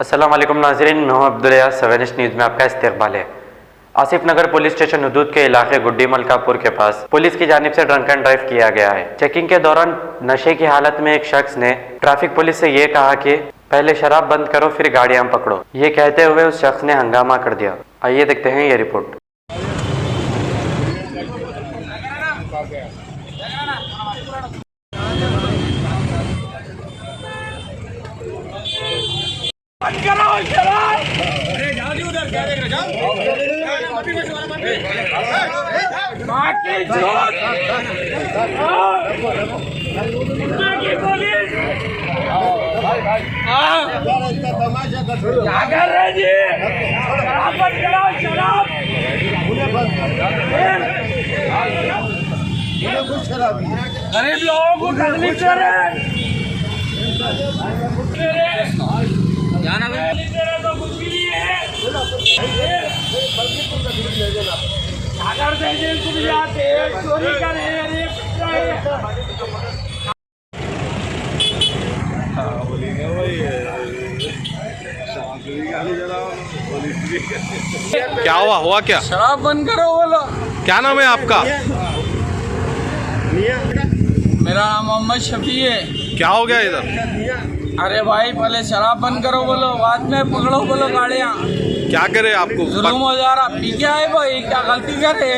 अस्सलाम वालेकुम नाज़रीन, मैं हूं अब्दुल 7 न्यूज़ में आपका इस्तकबाल है। आसिफ नगर पुलिस स्टेशन हदूद के इलाके गुड्डी मलकापुर के पास पुलिस की जानिब से ड्रंक एंड ड्राइव किया गया है। चेकिंग के दौरान नशे की हालत में एक शख्स ने ट्रैफिक पुलिस से ये कहा कि पहले शराब बंद करो फिर गाड़ियां पकड़ो। ये कहते हुए उस शख्स ने हंगामा कर दिया। आइए देखते हैं ये रिपोर्ट। क्या कर रहे जी? शराब बंद कराओ, शराब। गरीब लोगों को तकलीफ दे रहे तो कुछ भी नहीं है। अगर भी आते चोरी करे क्या हुआ क्या? शराब बंद करो बोलो। क्या नाम है आपका? मेरा नाम मोहम्मद शफी है। क्या हो गया इधर? अरे भाई पहले शराब बंद करो बोलो, बाद में पकड़ो बोलो गाड़ियाँ। क्या करे आपको? जुल्म हो जा रहा। पी के आए भाई, क्या गलती करे?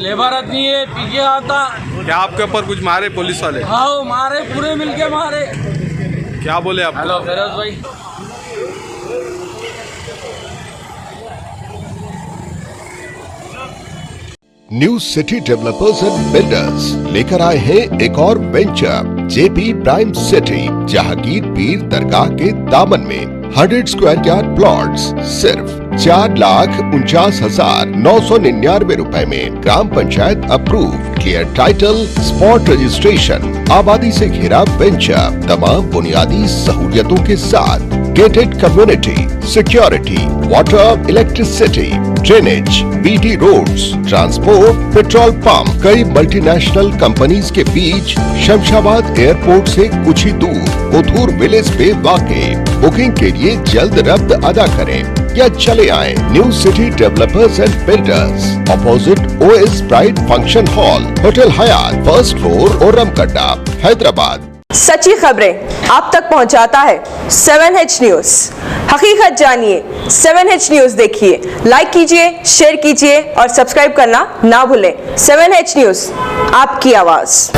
लेबर आदमी है, पी के आता। क्या आपके ऊपर कुछ मारे पुलिस वाले? हाँ मारे, पूरे मिलके मारे। क्या बोले आप? हेलो फिरोज भाई। New city developers and builders लेकर आए हैं एक और venture JP prime city Jahangir पीर दरगाह के दामन में 100 स्क्वायर यार्ड प्लॉट्स सिर्फ 4,49,999 रुपए में। ग्राम panchayat approve, clear title, spot registration, आबादी से घिरा वेंचर, तमाम बुनियादी सहूलियतों के साथ, gated community, security, water, electricity, drainage, BT roads, transport, petrol pump, कई मल्टीनेशनल कंपनीज के बीच, शमशाबाद एयरपोर्ट से कुछ ही दूर, कोथूर विलेज पे वाक़े। बुकिंग के लिए जल्द रब्त अदा करें या चले आए new city developers and builders, opposite OS pride function hall, hotel Hyatt, first floor, Oramkadda, Hyderabad. सच्ची खबरें आप तक पहुंचाता है 7H न्यूज़। हकीकत जानिए, 7H न्यूज़ देखिए, लाइक कीजिए, शेयर कीजिए और सब्सक्राइब करना ना भूलें। 7H न्यूज़, आपकी आवाज़।